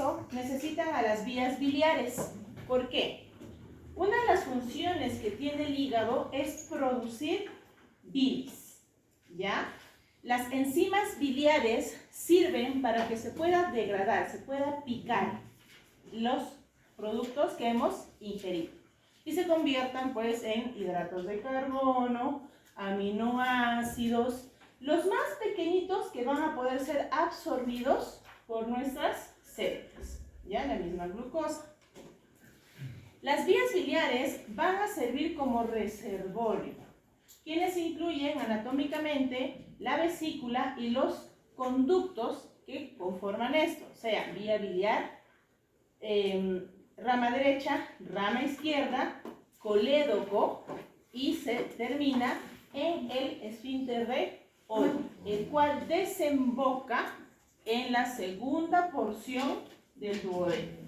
eso necesitan a las vías biliares. ¿Por qué? Una de las funciones que tiene el hígado es producir bilis, ¿ya? Las enzimas biliares sirven para que se pueda degradar, se pueda picar los productos que hemos ingerido y se conviertan pues en hidratos de carbono, aminoácidos, los más pequeñitos que van a poder ser absorbidos por nuestras células, ¿ya? La misma glucosa. Las vías biliares van a servir como reservorio, quienes incluyen anatómicamente la vesícula y los conductos que conforman esto, o sea, vía biliar, rama derecha, rama izquierda, colédoco, y se termina en el esfínter de Oddi, el cual desemboca en la segunda porción del duodeno.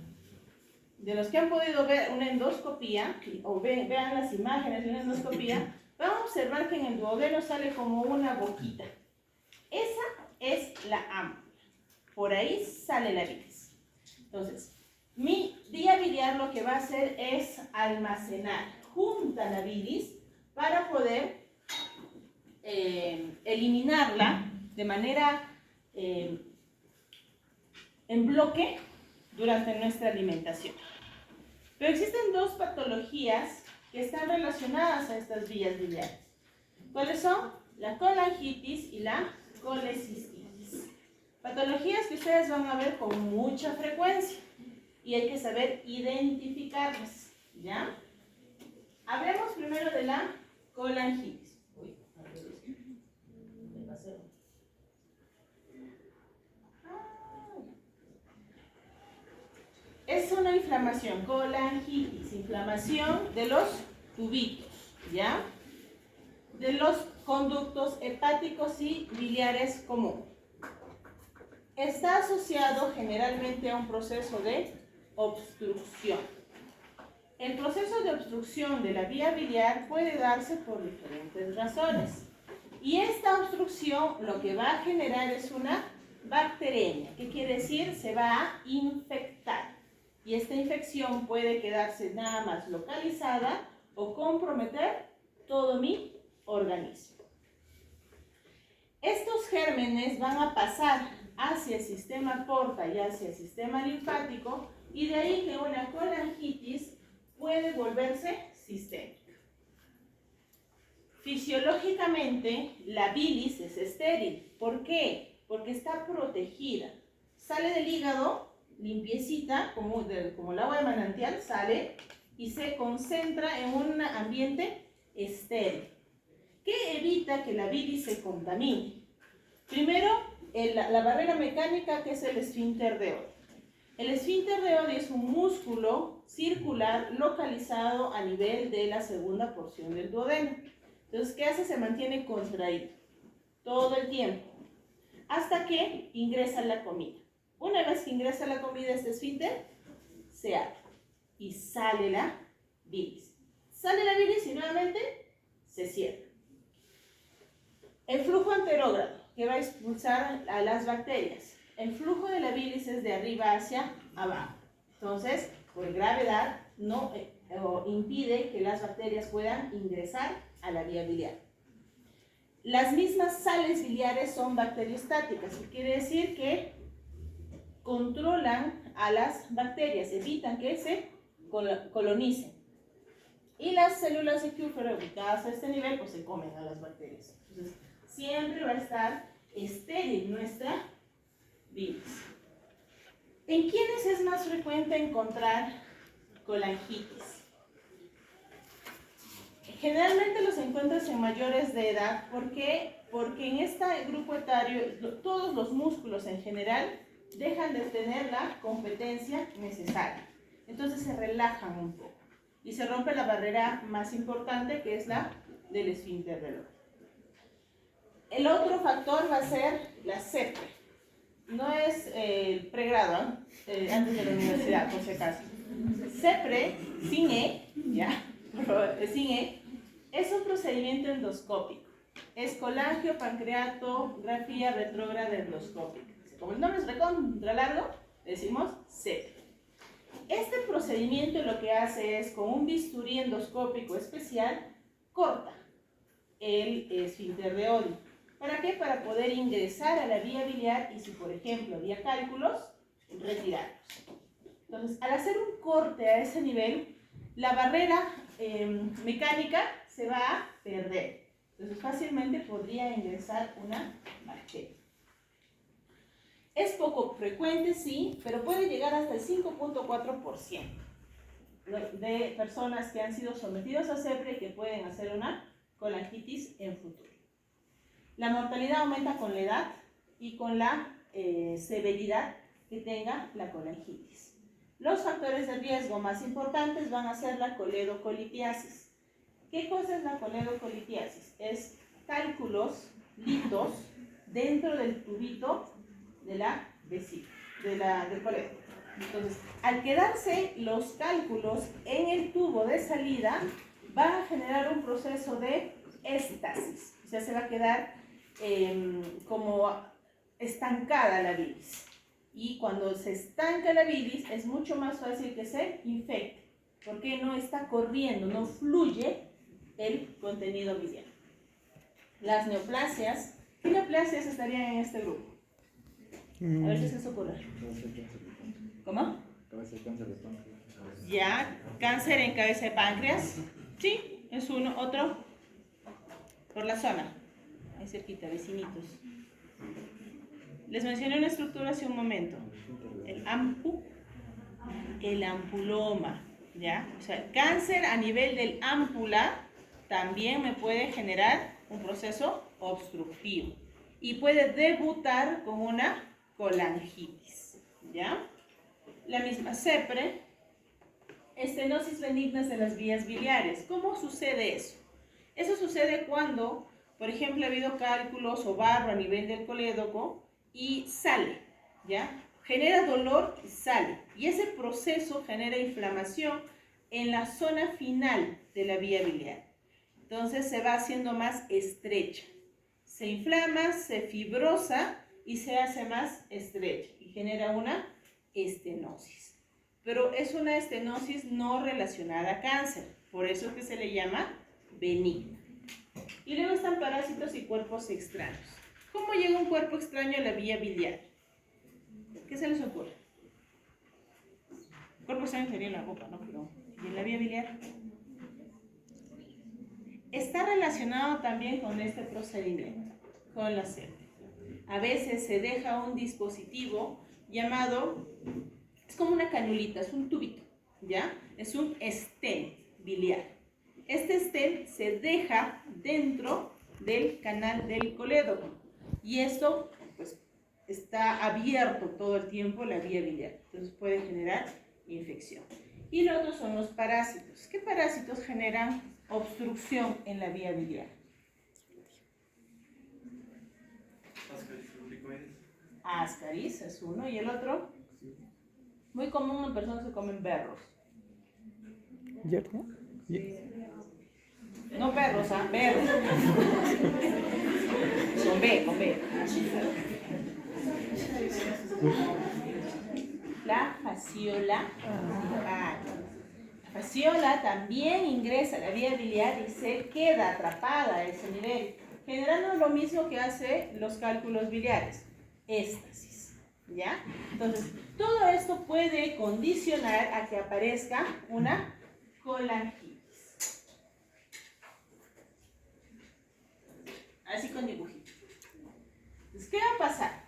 De los que han podido ver una endoscopía, o vean las imágenes de una endoscopía, van a observar que en el duodeno sale como una boquita. Esa es la ámpula. Por ahí sale la bilis. Entonces, mi vía biliar lo que va a hacer es almacenar junta la bilis para poder eliminarla de manera en bloque durante nuestra alimentación. Pero existen dos patologías que están relacionadas a estas vías biliares. ¿Cuáles son? La colangitis y la colecistitis. Patologías que ustedes van a ver con mucha frecuencia y hay que saber identificarlas, ¿ya? Hablemos primero de la colangitis. Es una inflamación, colangitis, inflamación de los tubitos, ¿ya? De los conductos hepáticos y biliares común. Está asociado generalmente a un proceso de obstrucción. El proceso de obstrucción de la vía biliar puede darse por diferentes razones. Y esta obstrucción lo que va a generar es una bacteremia. ¿Qué quiere decir? Se va a infectar. Y esta infección puede quedarse nada más localizada o comprometer todo mi organismo. Estos gérmenes van a pasar hacia el sistema porta y hacia el sistema linfático, y de ahí que una colangitis puede volverse sistémica. Fisiológicamente, la bilis es estéril. ¿Por qué? Porque está protegida. Sale del hígado limpiecita, como el agua de manantial, sale y se concentra en un ambiente estéril, que evita que la bilis se contamine. Primero, la barrera mecánica, que es el esfínter de Oddi. El esfínter de Oddi es un músculo circular localizado a nivel de la segunda porción del duodeno. Entonces, ¿qué hace? Se mantiene contraído todo el tiempo hasta que ingresa la comida. Una vez que ingresa la comida a este esfínter, se abre y sale la bilis. Sale la bilis y nuevamente se cierra. El flujo anterógrado, que va a expulsar a las bacterias. El flujo de la bilis es de arriba hacia abajo. Entonces, por gravedad, no impide que las bacterias puedan ingresar a la vía biliar. Las mismas sales biliares son bacteriostáticas, que quiere decir que controlan a las bacterias, evitan que se colonicen. Y las células de Kupffer ubicadas a este nivel, pues se comen a las bacterias. Entonces, siempre va a estar estéril nuestra bilis. ¿En quiénes es más frecuente encontrar colangitis? Generalmente los encuentras en mayores de edad. ¿Por qué? Porque en este grupo etario todos los músculos en general dejan de tener la competencia necesaria. Entonces se relajan un poco y se rompe la barrera más importante, que es la del esfínter del Oddi. El otro factor va a ser la CEPRE. No es el pregrado, antes de la universidad, por si acaso. CEPRE, sin E, ya, por favor, sin E, es un procedimiento endoscópico. Es colangiopancreatografía retrógrada endoscópica. Como el nombre es recontra largo, Decimos sepre. Este procedimiento lo que hace es, con un bisturí endoscópico especial, corta el esfínter de Oddi. ¿Para qué? Para poder ingresar a la vía biliar y si, por ejemplo, había cálculos, retirarlos. Entonces, al hacer un corte a ese nivel, la barrera mecánica se va a perder. Entonces, fácilmente podría ingresar una bacteria. Es poco frecuente, sí, pero puede llegar hasta el 5.4% de personas que han sido sometidos a sepre y que pueden hacer una colangitis en futuro. La mortalidad aumenta con la edad y con la severidad que tenga la colangitis. Los factores de riesgo más importantes van a ser la coledocolitiasis. ¿Qué cosa es la coledocolitiasis? Es cálculos, litos, dentro del tubito de la vesícula, del coledo. Entonces, al quedarse los cálculos en el tubo de salida, va a generar un proceso de éstasis. O sea, se va a quedar como estancada la bilis. Y cuando se estanca la bilis, es mucho más fácil que se infecte, porque no está corriendo, no fluye el contenido biliar. Las neoplasias, ¿qué neoplasias estarían en este grupo? A ver si se les ocurre. ¿Cómo? Cabeza de cáncer de páncreas. Ya, cáncer en cabeza de páncreas. Sí, es uno. Otro, por la zona. Ahí cerquita, vecinitos. Les mencioné una estructura hace un momento. El ampuloma. ¿Ya? O sea, el cáncer a nivel del ámpula también me puede generar un proceso obstructivo. Y puede debutar con una colangitis. ¿Ya? La misma sepre, estenosis benignas de las vías biliares. ¿Cómo sucede eso? Eso sucede cuando, por ejemplo, ha habido cálculos o barro a nivel del colédoco y sale, ¿ya? Genera dolor y sale. Y ese proceso genera inflamación en la zona final de la vía biliar. Entonces se va haciendo más estrecha. Se inflama, se fibrosa y se hace más estrecha y genera una estenosis. Pero es una estenosis no relacionada a cáncer, por eso es que se le llama benigna. Y luego están parásitos y cuerpos extraños. ¿Cómo llega un cuerpo extraño a la vía biliar? ¿Qué se les ocurre? El cuerpo extraño sería en la boca, ¿no? Pero, ¿y en la vía biliar? Está relacionado también con este procedimiento, con la sepre. A veces se deja un dispositivo llamado, es como una canulita, es un tubito, ¿ya? Es un stent biliar. Este stent se deja dentro del canal del colédoco y esto pues está abierto todo el tiempo la vía biliar, entonces puede generar infección. Y lo otro son los parásitos. ¿Qué parásitos generan obstrucción en la vía biliar? Ascaris es uno. ¿Y el otro? Muy común en personas que comen berros. ¿Yerno? No perros, ¿ah? Berros. Con B, con B. La fasciola. La fasciola también ingresa a la vía biliar y se queda atrapada a ese nivel, generando lo mismo que hace los cálculos biliares, éstasis, ¿ya? Entonces, todo esto puede condicionar a que aparezca una colangitis. Así con dibujito. Entonces, ¿qué va a pasar?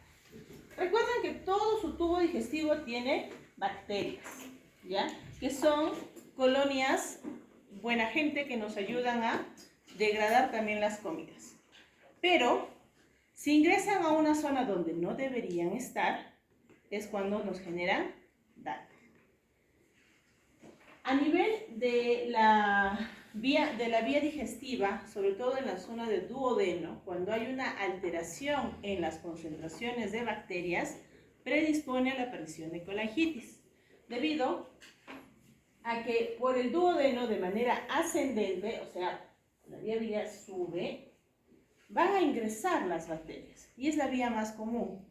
Recuerden que todo su tubo digestivo tiene bacterias, ¿ya? Que son colonias buena gente que nos ayudan a degradar también las comidas. Pero si ingresan a una zona donde no deberían estar, es cuando nos generan daño. A nivel de la vía digestiva, sobre todo en la zona del duodeno, cuando hay una alteración en las concentraciones de bacterias, predispone a la aparición de colangitis, debido a que por el duodeno de manera ascendente, o sea, la vía biliar sube, van a ingresar las bacterias y es la vía más común.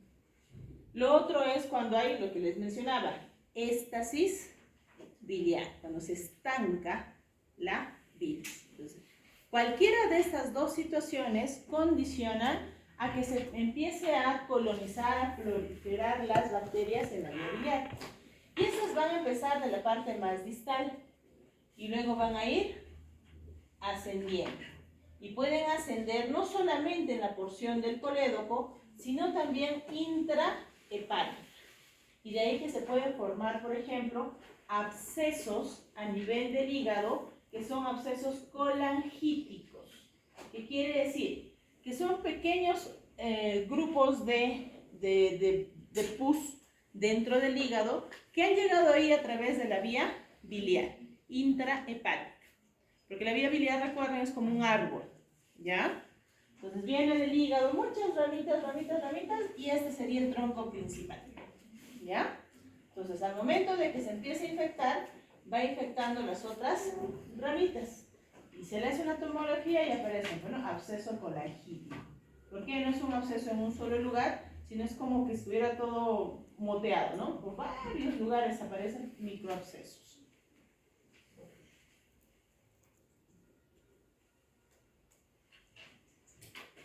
Lo otro es cuando hay lo que les mencionaba, éstasis biliar, cuando se estanca la bilis. Entonces, cualquiera de estas dos situaciones condicionan a que se empiece a colonizar, a proliferar las bacterias en la vía biliar. Y esas van a empezar de la parte más distal y luego van a ir ascendiendo. Y pueden ascender no solamente en la porción del colédoco, sino también intrahepática. Y de ahí que se pueden formar, por ejemplo, abscesos a nivel del hígado, que son abscesos colangíticos. ¿Qué quiere decir? Que son pequeños grupos de pus dentro del hígado que han llegado ahí a través de la vía biliar, intrahepática. Porque la vía biliar, recuerden, es como un árbol, ¿ya? Entonces viene del hígado muchas ramitas, y este sería el tronco principal, ¿ya? Entonces al momento de que se empiece a infectar, va infectando las otras ramitas. Y se le hace una tomografía y aparece, bueno, absceso colangítico. ¿Por qué? No es un absceso en un solo lugar, sino es como que estuviera todo moteado, ¿no? Por varios lugares aparecen microabscesos.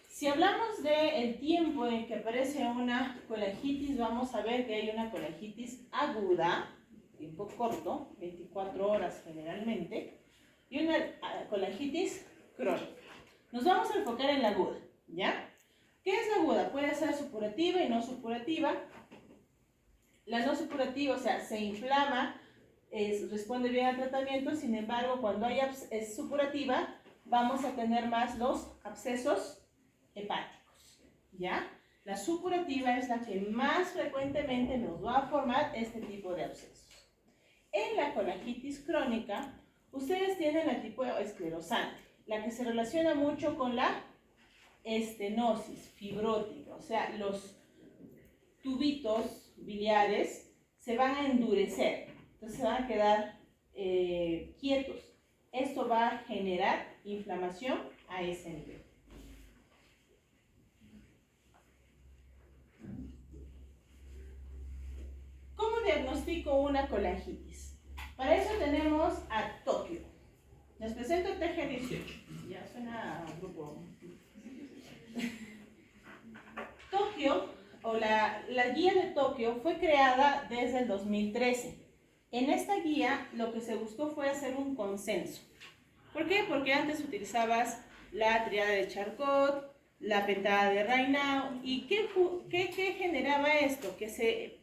Si hablamos del tiempo en que aparece una colangitis, vamos a ver que hay una colangitis aguda, tiempo corto, 24 horas generalmente, y una colangitis crónica. Nos vamos a enfocar en la aguda, ¿ya? ¿Qué es la aguda? Puede ser supurativa y no supurativa. La no supurativa, o sea, se inflama, responde bien al tratamiento, sin embargo, cuando es supurativa, vamos a tener más los abscesos hepáticos, ¿ya? La supurativa es la que más frecuentemente nos va a formar este tipo de abscesos. En la colangitis crónica, ustedes tienen el tipo esclerosante, la que se relaciona mucho con la estenosis fibrótica, o sea, los tubitos biliares se van a endurecer, entonces se van a quedar quietos. Esto va a generar inflamación a ese nivel. ¿Cómo diagnostico una colangitis? Para eso tenemos a Tokio. Les presento el TG18. Ya suena a grupo. Tokio, o la guía de Tokio, fue creada desde el 2013. En esta guía lo que se buscó fue hacer un consenso. ¿Por qué? Porque antes utilizabas la triada de Charcot, la pentada de Raynaud. ¿Y qué generaba esto? Que se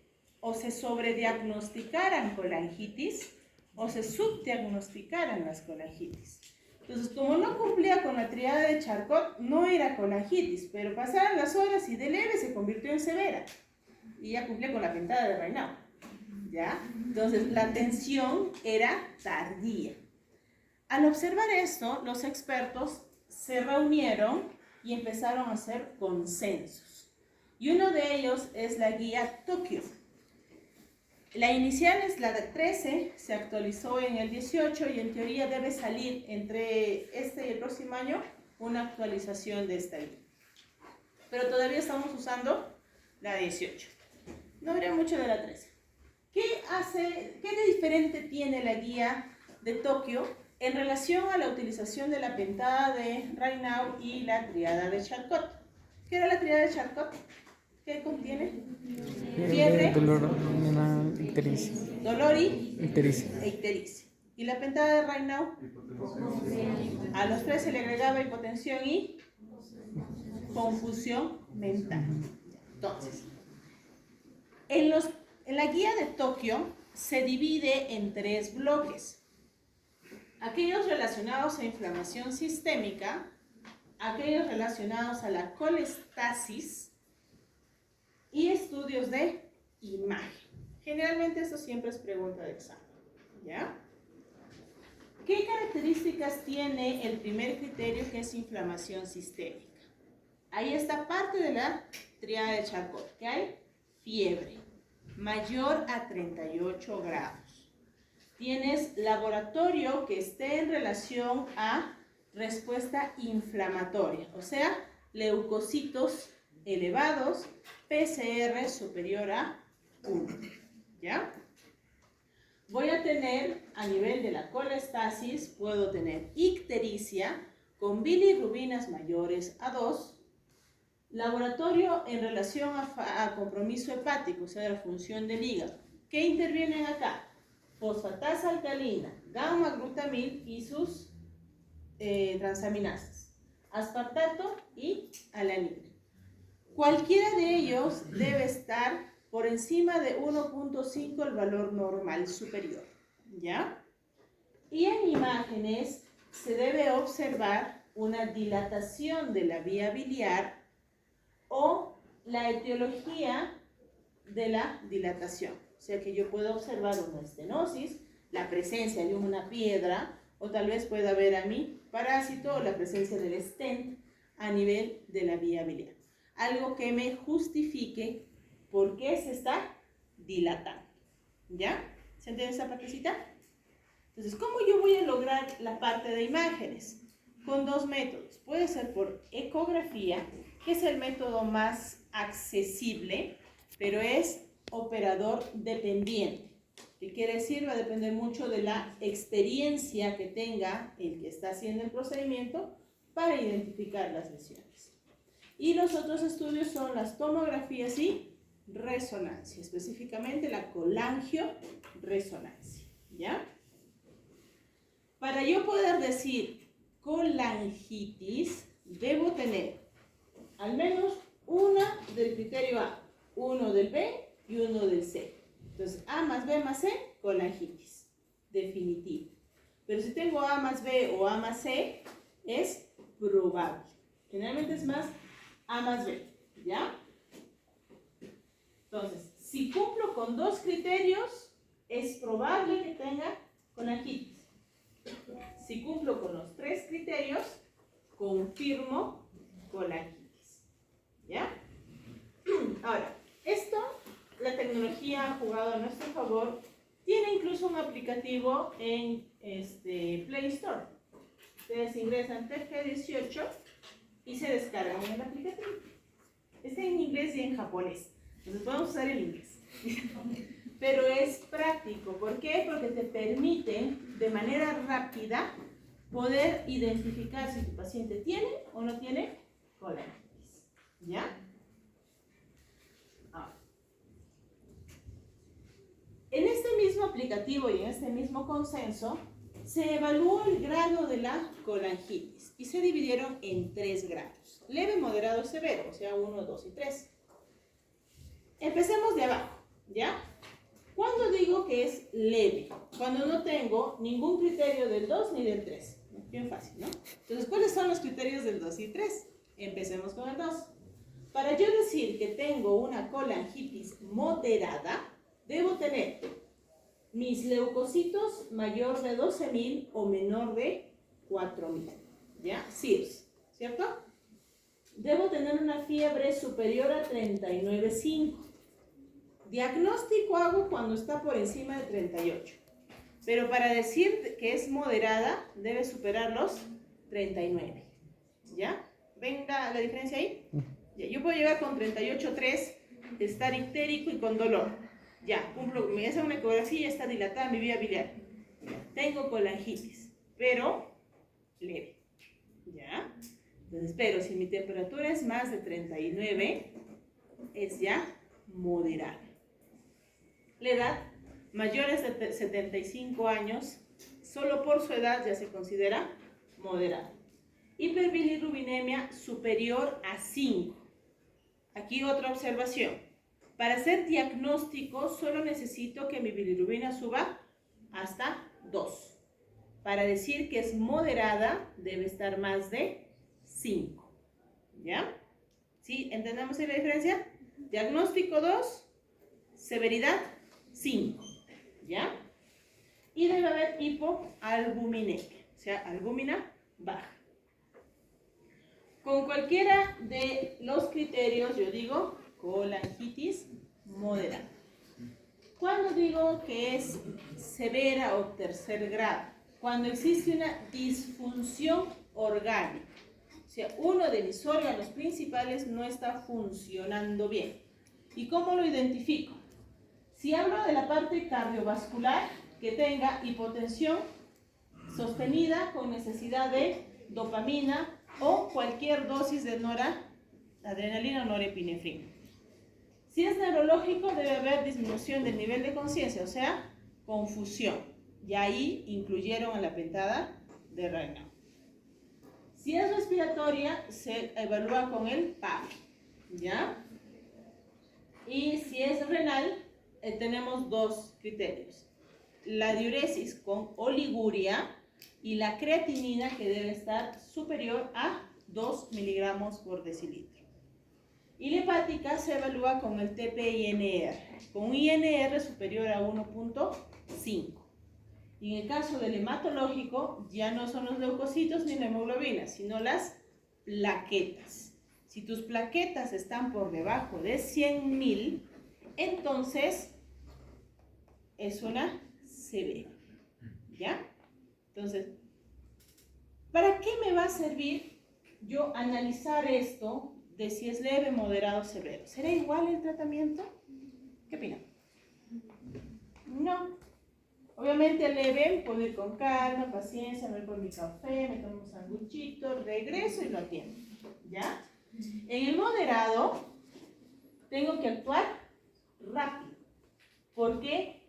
sobrediagnosticaran colangitis o se subdiagnosticaran las colangitis. Entonces, como no cumplía con la triada de Charcot, no era colangitis, pero pasaron las horas y de leve se convirtió en severa. Y ya cumplía con la pentada de Raynaud, ¿ya? Entonces, la atención era tardía. Al observar esto, los expertos se reunieron y empezaron a hacer consensos. Y uno de ellos es la guía Tokio. La inicial es la de 13, se actualizó en el 18 y en teoría debe salir entre este y el próximo año una actualización de esta guía. Pero todavía estamos usando la 18. No habrá mucho de la 13. ¿Qué de diferente tiene la guía de Tokio en relación a la utilización de la pentada de Raynaud y la triada de Charcot? ¿Qué era la triada de Charcot? ¿Qué contiene? Fiebre, dolor, ictericia. dolor y Ictericia. ictericia. ¿Y la pentada de Raynaud? A los 3 se le agregaba hipotensión y confusión mental. Entonces, en la guía de Tokio se divide en 3 bloques. Aquellos relacionados a inflamación sistémica, aquellos relacionados a la colestasis y estudios de imagen. Generalmente esto siempre es pregunta de examen, ¿ya? ¿Qué características tiene el primer criterio, que es inflamación sistémica? Ahí está parte de la triada de Charcot, que hay fiebre mayor a 38 grados. Tienes laboratorio que esté en relación a respuesta inflamatoria, o sea, leucocitos elevados PCR superior a 1, ¿ya? Voy a tener, a nivel de la colestasis, puedo tener ictericia con bilirrubinas mayores a 2, laboratorio en relación a compromiso hepático, o sea, la función del hígado. ¿Qué intervienen acá? Fosfatasa alcalina, gamma-glutamil y sus transaminasas, aspartato y alanina. Cualquiera de ellos debe estar por encima de 1.5 el valor normal superior, ¿ya? Y en imágenes se debe observar una dilatación de la vía biliar o la etiología de la dilatación. O sea que yo puedo observar una estenosis, la presencia de una piedra, o tal vez pueda haber a mí parásito o la presencia del stent a nivel de la vía biliar. Algo que me justifique por qué se está dilatando. ¿Ya? ¿Se entiende esa partecita? Entonces, ¿cómo yo voy a lograr la parte de imágenes? Con dos métodos. Puede ser por ecografía, que es el método más accesible, pero es operador dependiente. ¿Qué quiere decir? Va a depender mucho de la experiencia que tenga el que está haciendo el procedimiento para identificar las lesiones. Y los otros estudios son las tomografías y resonancia, específicamente la colangio-resonancia, ¿ya? Para yo poder decir colangitis, debo tener al menos una del criterio A, uno del B y uno del C. Entonces, A más B más C, colangitis, definitivo. Pero si tengo A más B o A más C, es probable. Generalmente es más A más B, ¿ya? Entonces, si cumplo con dos criterios, es probable que tenga colangitis. Si cumplo con los tres criterios, confirmo colangitis, ¿ya? Ahora, esto, la tecnología ha jugado a nuestro favor. Tiene incluso un aplicativo en Play Store. Ustedes ingresan TG18 y se descargan el aplicativo. Está en inglés y en japonés. Entonces podemos usar el inglés. Pero es práctico. ¿Por qué? Porque te permite de manera rápida poder identificar si tu paciente tiene o no tiene colangitis. ¿Ya? Ahora, en este mismo aplicativo y en este mismo consenso se evaluó el grado de la colangitis y se dividieron en 3 grados: leve, moderado, severo, o sea 1, 2 y 3. Empecemos de abajo, ¿ya? ¿Cuándo digo que es leve? Cuando no tengo ningún criterio del 2 ni del 3. Bien fácil, ¿no? Entonces, ¿cuáles son los criterios del 2 y 3? Empecemos con el 2. Para yo decir que tengo una colangitis moderada, debo tener mis leucocitos mayor de 12.000 o menor de 4.000, ¿ya? CIRS, ¿cierto? Debo tener una fiebre superior a 39.5. Diagnóstico hago cuando está por encima de 38. Pero para decir que es moderada, debe superar los 39. ¿Ya? ¿Ven la diferencia ahí? Ya, yo puedo llegar con 38.3, estar ictérico y con dolor. Ya, cumplo, me hace una ecografía, está dilatada mi vía biliar. Tengo colangitis, pero leve. ¿Ya? Entonces, pero si mi temperatura es más de 39, es ya moderada. La edad, mayores de 75 años, solo por su edad ya se considera moderada. Hiperbilirrubinemia superior a 5. Aquí otra observación. Para hacer diagnóstico solo necesito que mi bilirrubina suba hasta 2. Para decir que es moderada debe estar más de 5. ¿Ya? ¿Sí? ¿Entendemos ahí la diferencia? Diagnóstico 2, severidad 5. ¿Ya? Y debe haber hipoalbuminemia, o sea, albúmina baja. Con cualquiera de los criterios, yo digo colangitis moderada. Cuando digo que es severa o tercer grado, cuando existe una disfunción orgánica, o sea, uno de mis órganos principales no está funcionando bien. ¿Y cómo lo identifico? Si hablo de la parte cardiovascular, que tenga hipotensión sostenida con necesidad de dopamina o cualquier dosis de noradrenalina o norepinefrina. Si es neurológico, debe haber disminución del nivel de conciencia, o sea, confusión. Y ahí incluyeron a la pentada de Raynaud. Si es respiratoria, se evalúa con el PAP, ¿ya? Y si es renal, tenemos dos criterios. La diuresis con oliguria y la creatinina, que debe estar superior a 2 miligramos por decilitro. Y la hepática se evalúa con el TP-INR, con un INR superior a 1.5. Y en el caso del hematológico, ya no son los leucocitos ni la hemoglobina, sino las plaquetas. Si tus plaquetas están por debajo de 100.000, entonces es una severa, ¿ya? Entonces, ¿para qué me va a servir yo analizar esto de si es leve, moderado o severo? ¿Será igual el tratamiento? ¿Qué opinan? No. Obviamente leve, puedo ir con calma, paciencia, me voy por mi café, me tomo un sanguchito, regreso y lo atiendo, ¿ya? En el moderado, tengo que actuar rápido, porque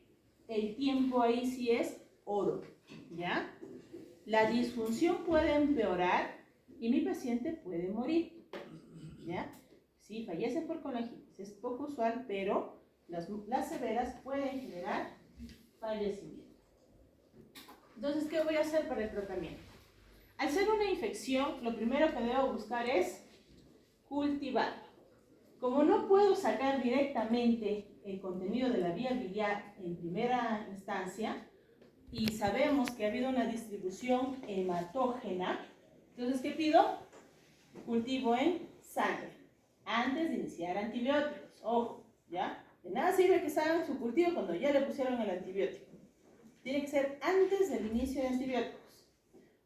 el tiempo ahí sí es oro, ¿ya? La disfunción puede empeorar y mi paciente puede morir, ¿ya? Sí, fallece por colangitis, es poco usual, pero las severas pueden generar fallecimiento. Entonces, ¿qué voy a hacer para el tratamiento? Al ser una infección, lo primero que debo buscar es cultivarlo. Como no puedo sacar directamente el contenido de la vía biliar en primera instancia, y sabemos que ha habido una distribución hematógena, entonces, ¿qué pido? Cultivo en sangre, antes de iniciar antibióticos. Ojo, ¿ya? De nada sirve que hagan su cultivo cuando ya le pusieron el antibiótico. Tiene que ser antes del inicio de antibióticos.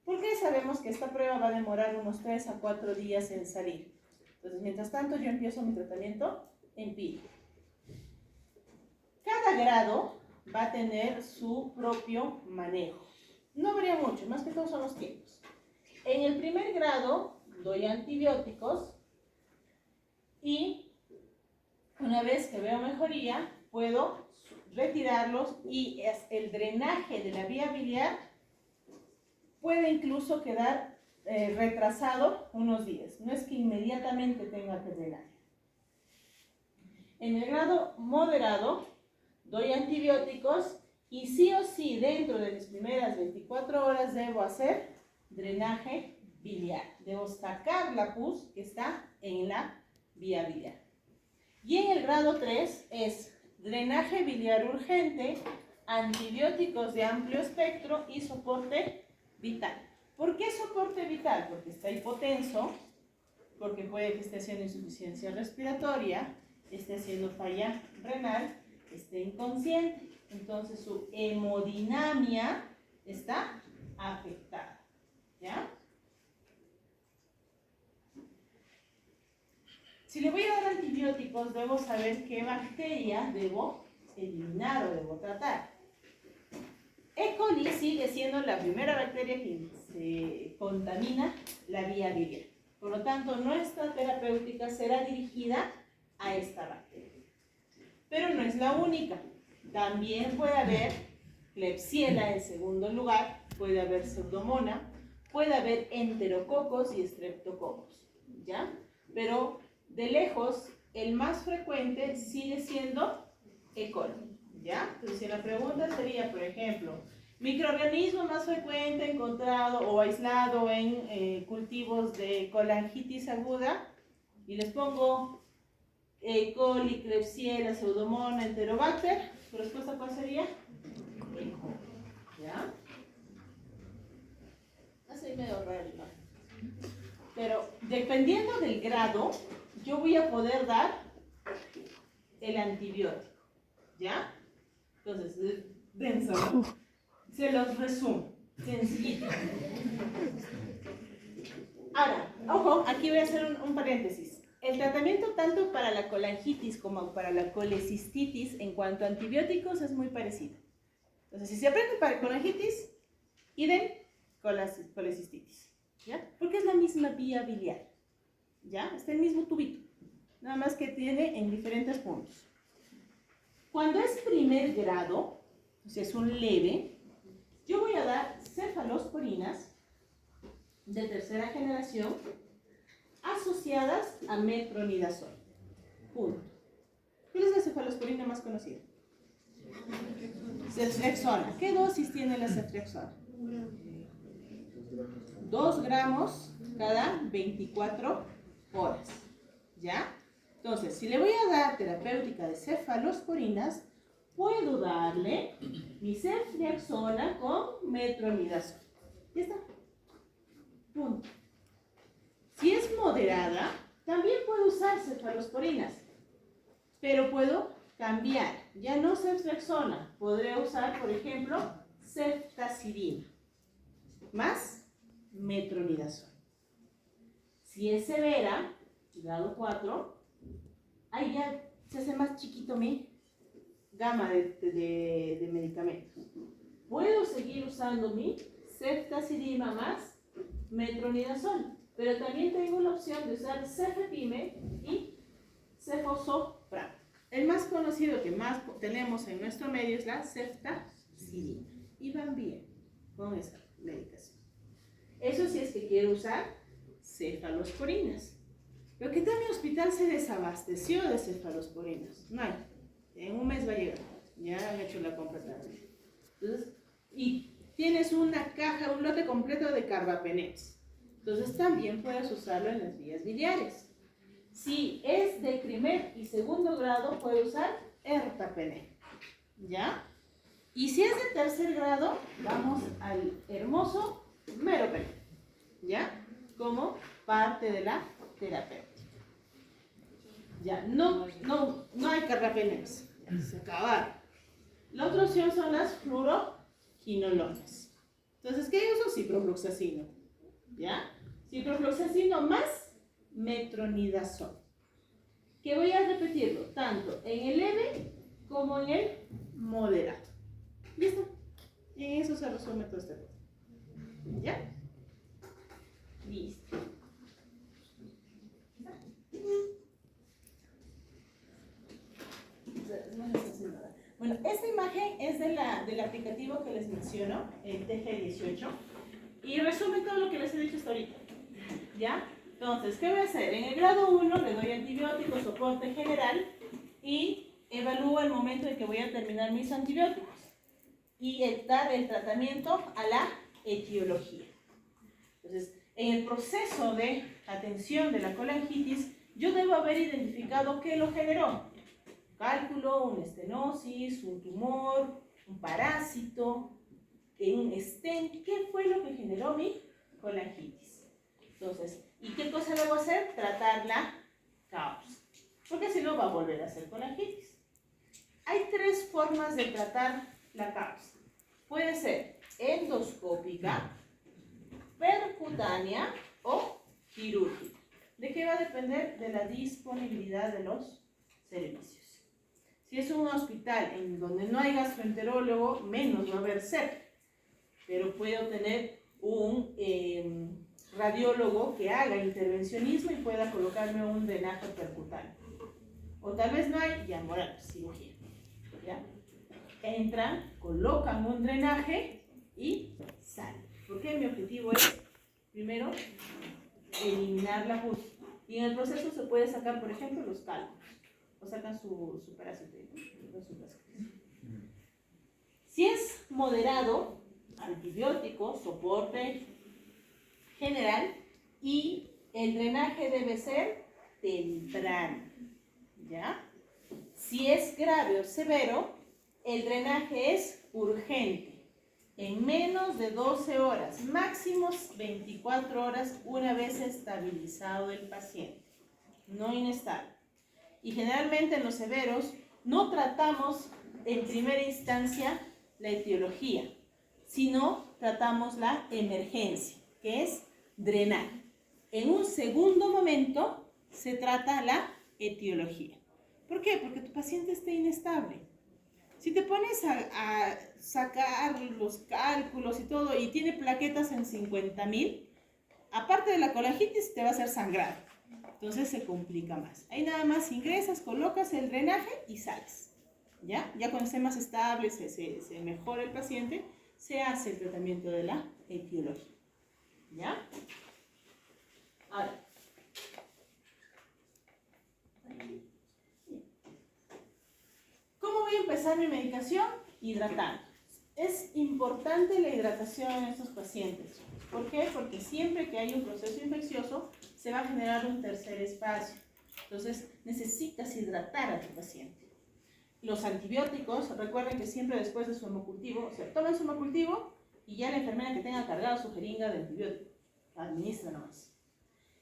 Porque sabemos que esta prueba va a demorar unos 3 a 4 días en salir. Entonces, mientras tanto, yo empiezo mi tratamiento empírico. Cada grado va a tener su propio manejo. No varía mucho, más que todo son los tiempos. En el primer grado doy antibióticos y una vez que veo mejoría, puedo retirarlos y el drenaje de la vía biliar puede incluso quedar retrasado unos días. No es que inmediatamente tenga que drenar. En el grado moderado, doy antibióticos y sí o sí dentro de mis primeras 24 horas debo hacer drenaje biliar. Debo sacar la pus que está en la vía biliar. Y en el grado 3 es drenaje biliar urgente, antibióticos de amplio espectro y soporte vital. ¿Por qué soporte vital? Porque está hipotenso, porque puede que esté haciendo insuficiencia respiratoria, esté haciendo falla renal, esté inconsciente. Entonces su hemodinamia está afectada, ¿ya? Si le voy a dar antibióticos, debo saber qué bacteria debo eliminar o debo tratar. E. coli sigue siendo la primera bacteria que se contamina la vía biliar. Por lo tanto, nuestra terapéutica será dirigida a esta bacteria. Pero no es la única. También puede haber Klebsiella en segundo lugar, puede haber Pseudomonas, puede haber enterococos y streptococos, ¿ya? Pero de lejos, el más frecuente sigue siendo E. coli, ¿ya? Entonces, si la pregunta sería, por ejemplo, microorganismo más frecuente encontrado o aislado en cultivos de colangitis aguda, y les pongo E. coli, Klebsiella, Pseudomonas, Enterobacter, ¿su respuesta cuál sería? E. coli, ¿ya? Así medio raro, ¿no? Pero dependiendo del grado, yo voy a poder dar el antibiótico, ¿ya? Entonces, denso, ¿no? Se los resumo, sencillito. Ahora, ojo, aquí voy a hacer un paréntesis. El tratamiento tanto para la colangitis como para la colecistitis en cuanto a antibióticos es muy parecido. Entonces, si se aprende para colangitis, idem con la colecistitis, ¿ya? Porque es la misma vía biliar, ¿ya? Está el mismo tubito, nada más que tiene en diferentes puntos. Cuando es primer grado, o sea, es un leve, yo voy a dar cefalosporinas de tercera generación asociadas a metronidazol. Punto. ¿Cuál es la cefalosporina más conocida? Ceftriaxona. ¿Qué dosis tiene la ceftriaxona? 2 gramos cada 24 horas. ¿Ya? Entonces, si le voy a dar terapéutica de cefalosporinas, puedo darle mi ceftriaxona con metronidazol. Ya está. Punto. Si es moderada, también puedo usar cefalosporinas, pero puedo cambiar. Ya no ceftriaxona, podré usar, por ejemplo, ceftazidima más metronidazol. Si es severa, grado 4, ahí ya se hace más chiquito mi gama de medicamentos. Puedo seguir usando mi ceftazidima más metronidazol, pero también tengo la opción de usar cefepime y cefosopram. El más conocido que más tenemos en nuestro medio es la ceftazidima. Y van bien con esa medicación. Eso sí es que quiero usar cefalosporinas. Pero ¿qué tal mi hospital se desabasteció de cefalosporinas? No hay. En un mes va a llegar. Ya han hecho la compra tarde. Entonces, y tienes una caja, un lote completo de carbapenems. Entonces también puedes usarlo en las vías biliares. Si es de primer y segundo grado, puedes usar ertapenem. ¿Ya? Y si es de tercer grado, vamos al hermoso meropenem. ¿Ya? Como parte de la terapéutica. Ya, no hay carbapenems. Se acabaron. La otra opción son las fluoroquinolonas. Entonces, ¿qué uso? Ciprofloxacino. ¿Ya? Ciprofloxacino más metronidazol. Que voy a repetirlo tanto en el leve como en el moderado. ¿Listo? Y en eso se resume todo este tema. ¿Ya? Listo. Bueno, esta imagen es del aplicativo que les menciono, el TG18, y resume todo lo que les he dicho hasta ahorita. ¿Ya? Entonces, ¿qué voy a hacer? En el grado 1 le doy antibióticos, soporte general, y evalúo el momento en que voy a terminar mis antibióticos y dar el tratamiento a la etiología. Entonces, en el proceso de atención de la colangitis, yo debo haber identificado qué lo generó. Cálculo, una estenosis, un tumor, un parásito, un stent. ¿Qué fue lo que generó mi colangitis? Entonces, ¿y qué cosa debo hacer? Tratar la causa, porque si no va a volver a hacer colangitis. Hay 3 formas de tratar la causa. Puede ser endoscópica, percutánea o quirúrgica. ¿De qué va a depender? De la disponibilidad de los servicios. Si es un hospital en donde no hay gastroenterólogo, menos va a haber CEP, pero puedo tener un radiólogo que haga intervencionismo y pueda colocarme un drenaje percutáneo. O tal vez no hay, ya moral, cirugía. ¿Ya? Entran, colocan un drenaje y salen. Porque mi objetivo es, primero, eliminar la pus. Y en el proceso se puede sacar, por ejemplo, los cálculos. O sacan su parásito, ¿no? Si es moderado, antibiótico, soporte general, y el drenaje debe ser temprano. ¿Ya? Si es grave o severo, el drenaje es urgente, en menos de 12 horas, máximo 24 horas, una vez estabilizado el paciente, no inestable. Y generalmente en los severos no tratamos en primera instancia la etiología, sino tratamos la emergencia, que es drenar. En un segundo momento se trata la etiología. ¿Por qué? Porque tu paciente está inestable. Si te pones a sacar los cálculos y todo y tiene plaquetas en 50.000, aparte de la colangitis te va a hacer sangrado. Entonces se complica más. Ahí nada más ingresas, colocas el drenaje y sales. ¿Ya? Ya cuando esté más estable, se mejora el paciente, se hace el tratamiento de la etiología. ¿Ya? Ahora. ¿Cómo voy a empezar mi medicación? Hidratando. Es importante la hidratación en estos pacientes. ¿Por qué? Porque siempre que hay un proceso infeccioso, se va a generar un tercer espacio. Entonces, necesitas hidratar a tu paciente. Los antibióticos, recuerden que siempre después de su hemocultivo, o sea, tomen su hemocultivo y ya la enfermera que tenga cargada su jeringa de antibiótico, administra nomás.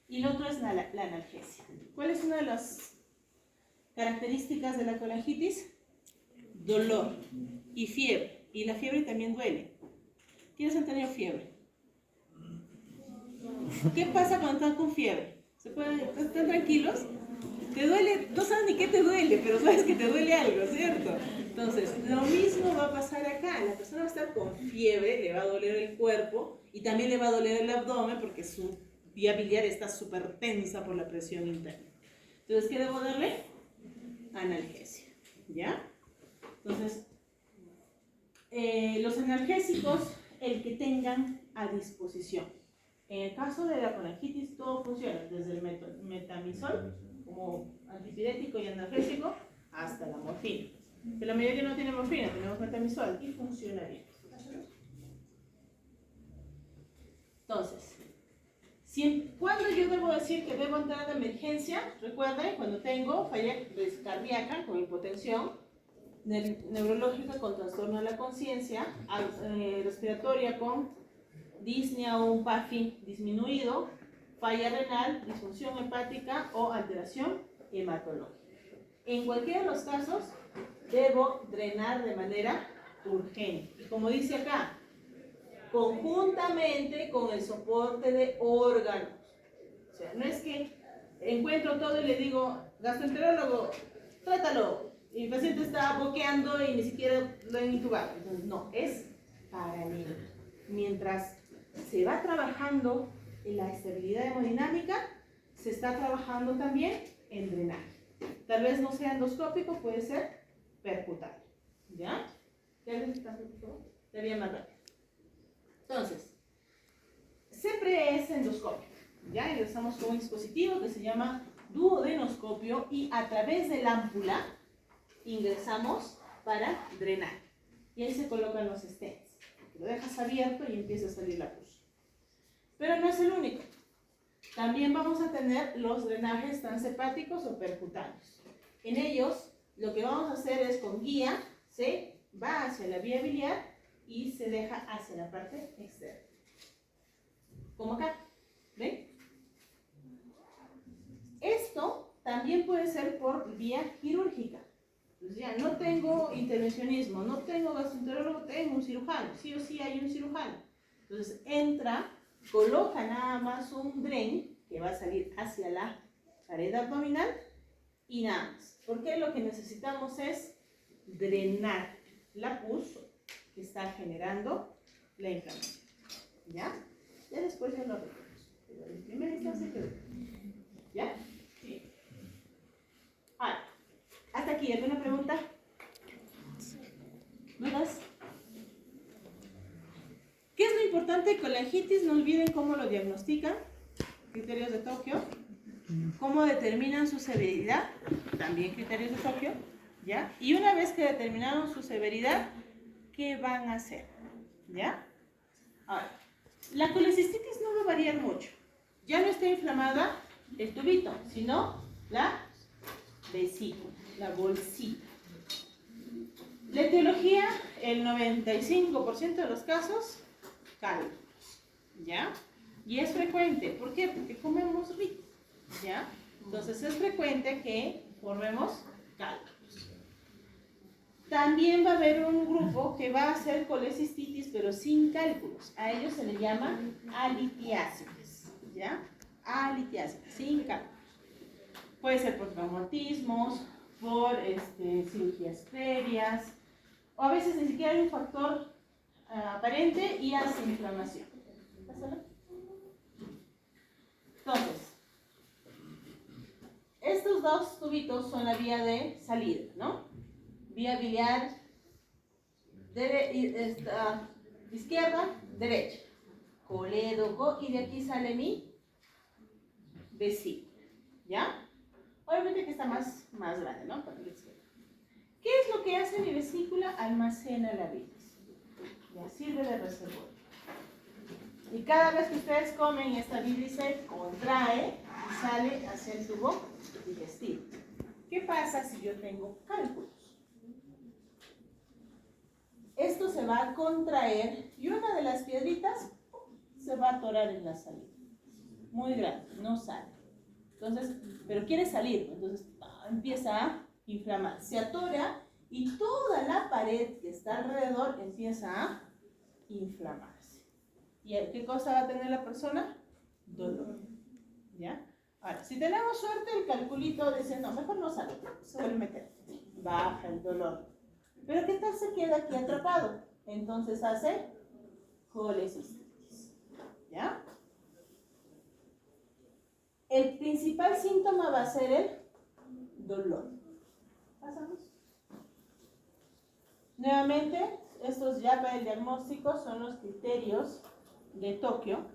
Y lo otro es la analgesia. ¿Cuál es una de las características de la colangitis? Dolor y fiebre. Y la fiebre también duele. ¿Quiénes han tenido fiebre? ¿Qué pasa cuando están con fiebre? ¿Están tranquilos? Te duele, no sabes ni qué te duele, pero sabes que te duele algo, ¿cierto? Entonces, lo mismo va a pasar acá. La persona va a estar con fiebre, le va a doler el cuerpo y también le va a doler el abdomen porque su vía biliar está súper tensa por la presión interna. Entonces, ¿qué debo darle? Analgesia, ¿ya? Entonces, los analgésicos, el que tengan a disposición. En el caso de la colangitis, todo funciona, desde el metamizol, como antipirético y analgésico, hasta la morfina. Que la mayoría no tiene morfina, tenemos metamizol y funciona bien. Entonces, ¿cuándo yo debo decir que debo entrar de emergencia? Recuerden, cuando tengo falla cardíaca con hipotensión, neurológica con trastorno de la conciencia, respiratoria con disnea o un PAFI disminuido, falla renal, disfunción hepática o alteración hematológica. En cualquiera de los casos, debo drenar de manera urgente. Y como dice acá, conjuntamente con el soporte de órganos. O sea, no es que encuentro todo y le digo, gastroenterólogo, trátalo. Y el paciente está boqueando y ni siquiera lo han intubado. Entonces, no, es paralelo. Mientras se va trabajando en la estabilidad hemodinámica, se está trabajando también en drenaje. Tal vez no sea endoscópico, puede ser percutáneo. ¿Ya? ¿Ya les está percutando? Sería más rápido. Entonces, siempre es endoscópico. ¿Ya? Y usamos con un dispositivo que se llama duodenoscopio y a través de la ámpula ingresamos para drenar. Y ahí se colocan los stents. Lo dejas abierto y empieza a salir la pus. Pero no es el único. También vamos a tener los drenajes transhepáticos o percutáneos. En ellos, lo que vamos a hacer es con guía, se va hacia la vía biliar y se deja hacia la parte externa. Como acá. ¿Ven? Esto también puede ser por vía quirúrgica. Entonces ya no tengo intervencionismo, no tengo gastroenterólogo, tengo un cirujano. Sí o sí hay un cirujano. Entonces entra, coloca nada más un drain que va a salir hacia la pared abdominal y nada más. Porque lo que necesitamos es drenar la pus que está generando la inflamación. ¿Ya? Ya después ya lo arreglamos. Pero en primera instancia quedó. ¿Ya? Sí. Ahora, hasta aquí, ¿alguna pregunta? ¿Dudas? ¿Qué es lo importante con la colangitis? No olviden cómo lo diagnostican, criterios de Tokio, cómo determinan su severidad, también criterios de Tokio, ¿ya? Y una vez que determinaron su severidad, ¿qué van a hacer? ¿Ya? Ahora, la colecistitis no va a variar mucho. Ya no está inflamada el tubito, sino la vesícula, la bolsita. La etiología, el 95% de los casos, cálculos, ¿ya? Y es frecuente, ¿por qué? Porque comemos rico, ¿ya? Entonces es frecuente que formemos cálculos. También va a haber un grupo que va a hacer colecistitis, pero sin cálculos. A ellos se le llama alitiácides, ¿ya? Alitiácides, sin cálculos. Puede ser por traumatismos, por cirugías previas, o a veces ni siquiera hay un factor aparente y hace inflamación. Pásalo. Entonces, estos dos tubitos son la vía de salida, ¿no? Vía biliar izquierda, derecha. Colédoco, y de aquí sale mi vesícula, ¿ya? Obviamente que está más grande, ¿no? Para la izquierda. ¿Qué es lo que hace mi vesícula? Almacena la bilis. Ya sirve de reservorio. Y cada vez que ustedes comen, esta bilis se contrae y sale hacia el tubo digestivo. ¿Qué pasa si yo tengo cálculos? Esto se va a contraer y una de las piedritas se va a atorar en la salida. Muy grande, no sale. Entonces, pero quiere salir, entonces empieza a inflamar. Se atora y toda la pared que está alrededor empieza a inflamarse. ¿Y qué cosa va a tener la persona? Dolor. ¿Ya? Ahora, si tenemos suerte, el calculito dice, no, mejor no sale, se vuelve a meter. Baja el dolor. Pero ¿qué tal se queda aquí atrapado? Entonces hace colecistitis. ¿Ya? El principal síntoma va a ser el dolor. ¿Pasamos? Nuevamente, estos ya para el diagnóstico son los criterios de Tokio.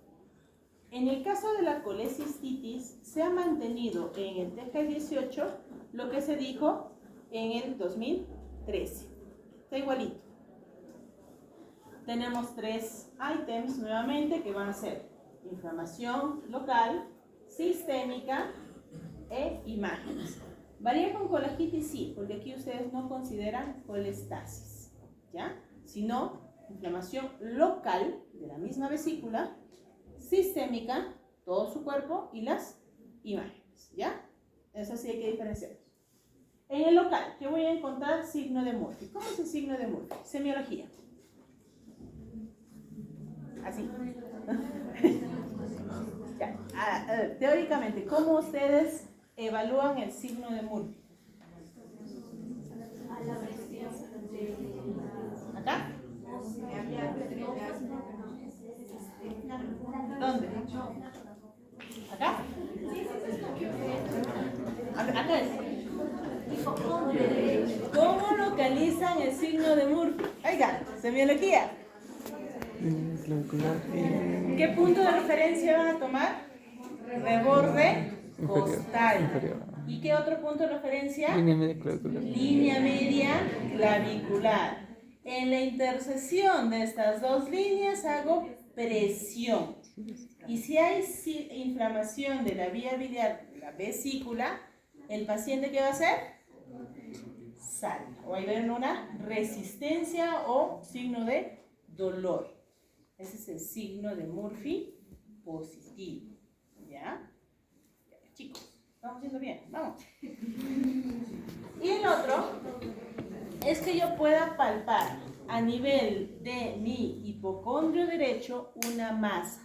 En el caso de la colecistitis, se ha mantenido en el TG18 lo que se dijo en el 2013. Está igualito. Tenemos 3 ítems nuevamente que van a ser inflamación local, sistémica e imágenes. ¿Varía con colegitis? Sí, porque aquí ustedes no consideran colestasis, ¿ya? Sino inflamación local de la misma vesícula, sistémica, todo su cuerpo y las imágenes, ¿ya? Eso sí hay que diferenciarlos. En el local, ¿qué voy a encontrar? Signo de Murphy. ¿Cómo es el signo de Murphy? Semiología. Así. Ya. Teóricamente, ¿cómo ustedes evalúan el signo de Murphy? ¿Acá? ¿Dónde? ¿Acá? Acá es. ¿Cómo localizan el signo de Murphy? Oiga, semiología. ¿Qué punto de referencia van a tomar? Reborde costal. Inferior. ¿Y qué otro punto de referencia? Línea media clavicular. Línea media clavicular. En la intersección de estas dos líneas hago presión. Y si hay inflamación de la vía biliar, de la vesícula, ¿el paciente qué va a hacer? Sale. O va a haber una resistencia o signo de dolor. Ese es el signo de Murphy positivo. ¿Ya? Chicos, estamos yendo bien. Vamos. Y el otro es que yo pueda palpar a nivel de mi hipocondrio derecho una masa.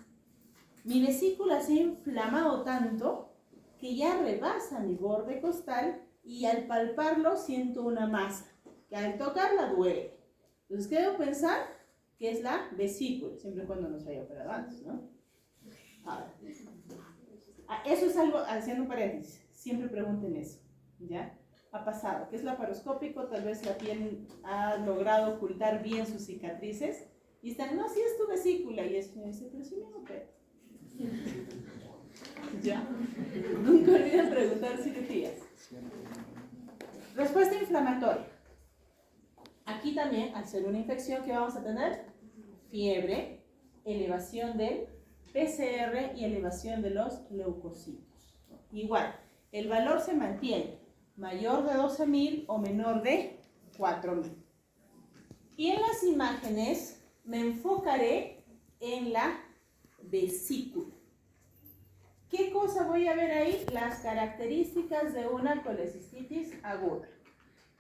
Mi vesícula se ha inflamado tanto que ya rebasa mi borde costal y al palparlo siento una masa, que al tocarla duele. Entonces, ¿qué debo pensar? Que es la vesícula, siempre y cuando no se haya operado antes, ¿no? Ahora, eso es algo, haciendo un paréntesis, siempre pregunten eso, ¿ya? Ha pasado, que es laparoscópico, tal vez la piel ha logrado ocultar bien sus cicatrices, y están, no, sí es tu vesícula, y eso me dice, pero sí me opero. ¿Ya? Nunca olviden preguntar cirugías. Respuesta inflamatoria. Aquí también, al ser una infección, ¿qué vamos a tener? Fiebre, elevación del PCR y elevación de los leucocitos. Igual, el valor se mantiene, mayor de 12.000 o menor de 4.000. Y en las imágenes me enfocaré en la vesícula. ¿Qué cosa voy a ver ahí? Las características de una colecistitis aguda.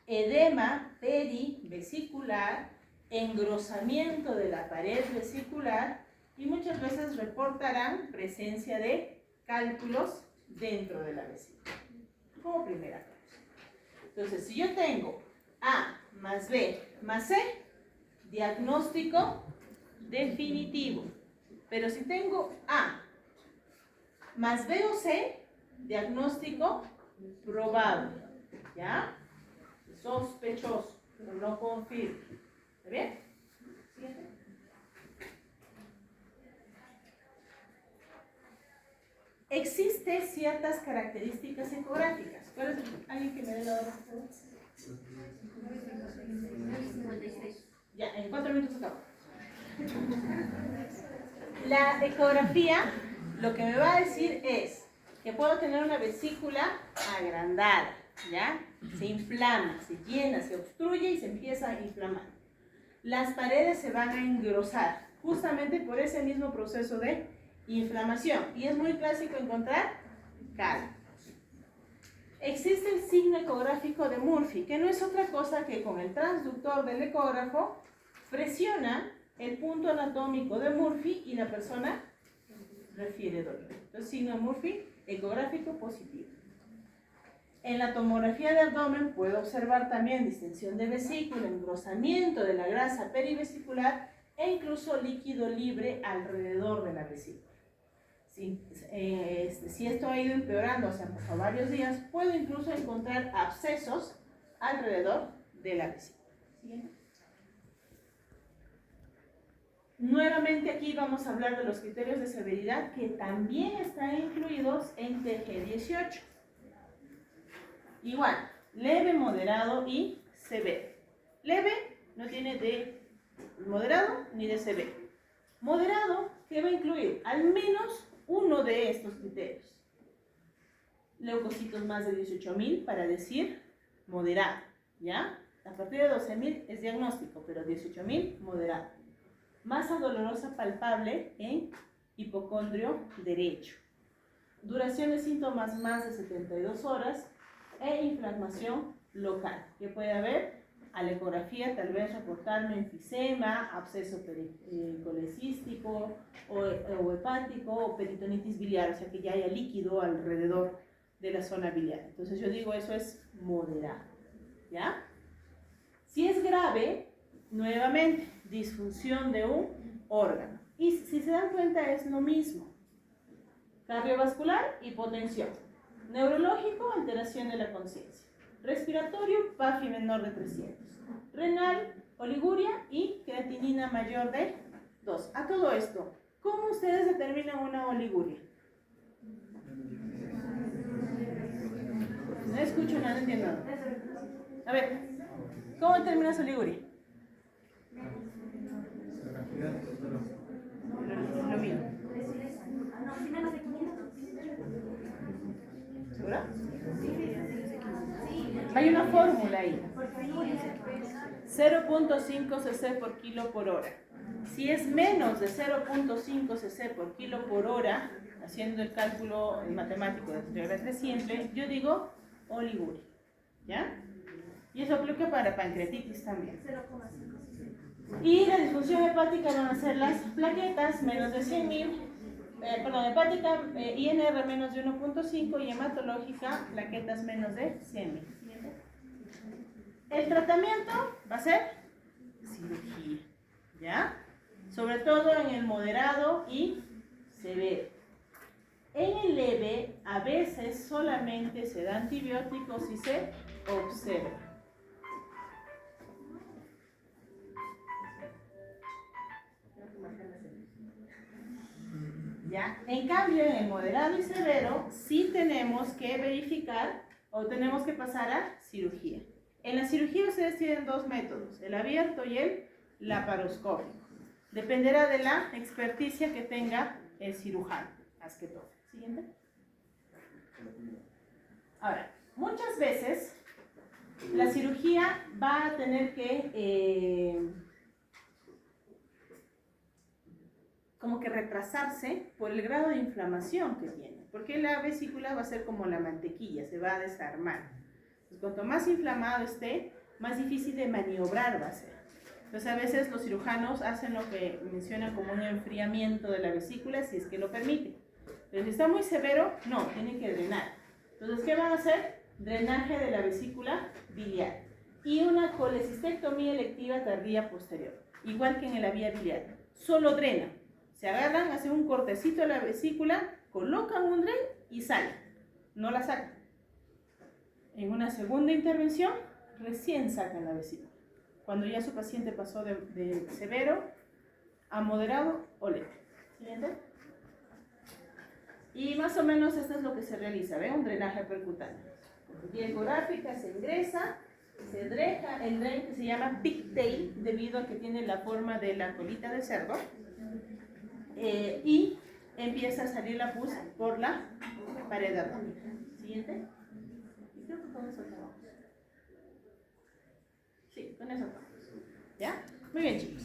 Edema perivesicular, engrosamiento de la pared vesicular y muchas veces reportarán presencia de cálculos dentro de la vesícula. como primera causa. Entonces, si yo tengo A más B más C, diagnóstico definitivo. Pero si tengo A más B o C, diagnóstico probable. ¿Ya? Sospechoso, pero no confirmo. ¿Está bien? Siguiente. Existen ciertas características ecográficas. ¿Cuál es alguien que me dé la hora, por favor? Ya, en 4 minutos acabo. La ecografía lo que me va a decir es que puedo tener una vesícula agrandada, ¿ya? Se inflama, se llena, se obstruye y se empieza a inflamar. Las paredes se van a engrosar, justamente por ese mismo proceso de inflamación. Y es muy clásico encontrar cálculos. Existe el signo ecográfico de Murphy, que no es otra cosa que con el transductor del ecógrafo presiona el punto anatómico de Murphy y la persona refiere dolor. Entonces, signo de Murphy, ecográfico positivo. En la tomografía de abdomen puedo observar también distensión de vesícula, engrosamiento de la grasa perivesicular e incluso líquido libre alrededor de la vesícula. Si esto ha ido empeorando, o sea, han pasado varios días, puedo incluso encontrar abscesos alrededor de la vesícula. ¿Siguiente? Nuevamente aquí vamos a hablar de los criterios de severidad que también están incluidos en TG18. Igual, leve, moderado y severo. Leve no tiene de moderado ni de severo. Moderado, ¿qué va a incluir? Al menos uno de estos criterios. Leucocitos más de 18.000 para decir moderado, ¿ya? A partir de 12.000 es diagnóstico, pero 18.000 moderado. Masa dolorosa palpable en hipocondrio derecho. Duración de síntomas más de 72 horas e inflamación local. ¿Qué puede haber? A la ecografía tal vez reportarme enfisema, absceso colecístico o hepático o peritonitis biliar, o sea que ya haya líquido alrededor de la zona biliar. Entonces yo digo eso es moderado, ¿ya? Si es grave, nuevamente, disfunción de un órgano. Y si se dan cuenta es lo mismo. Cardiovascular, hipotensión. Neurológico, alteración de la conciencia. Respiratorio, PAFI menor de 300. Renal, oliguria y creatinina mayor de 2. A todo esto, ¿cómo ustedes determinan una oliguria? No escucho nada, no entiendo nada. A ver, ¿cómo determinas oliguria? Lo mío. ¿Segura? Hay una fórmula ahí. 0.5 cc por kilo por hora. Si es menos de 0.5 cc por kilo por hora, haciendo el cálculo matemático de regla simple, yo digo oliguria. ¿Ya? Y eso aplica para pancreatitis también. Y la disfunción hepática van a ser las plaquetas menos de 100.000, hepática INR menos de 1.5 y hematológica plaquetas menos de 100.000. El tratamiento va a ser cirugía, ¿ya? Sobre todo en el moderado y severo. En el leve a veces solamente se da antibióticos y se observa. ¿Ya? En cambio, en el moderado y severo, sí tenemos que verificar o tenemos que pasar a cirugía. En la cirugía ustedes tienen dos métodos, el abierto y el laparoscópico. Dependerá de la experticia que tenga el cirujano, más que todo. Siguiente. Ahora, muchas veces la cirugía va a tener que como que retrasarse por el grado de inflamación que tiene, porque la vesícula va a ser como la mantequilla, se va a desarmar. Entonces, cuanto más inflamado esté, más difícil de maniobrar va a ser. Entonces, a veces los cirujanos hacen lo que mencionan como un enfriamiento de la vesícula, si es que lo permite. Pero si está muy severo, no, tienen que drenar. Entonces, ¿qué van a hacer? drenaje de la vesícula biliar y una colecistectomía electiva tardía posterior, igual que en la vía biliar. Solo drena, se agarran, hacen un cortecito de la vesícula, colocan un dren y salen, no la sacan. En una segunda intervención, recién sacan la vesícula, cuando ya su paciente pasó de severo a moderado o leve. ¿Siguiente? Y más o menos esto es lo que se realiza, ¿ve? Un drenaje percutáneo. Vía ecográfica se ingresa, se deja el dren que se llama pigtail, debido a que tiene la forma de la colita de cerdo, y empieza a salir la pus por la pared abdominal. Siguiente. Y creo que con eso acabamos. Sí, con eso acabamos. ¿Ya? Muy bien, chicos.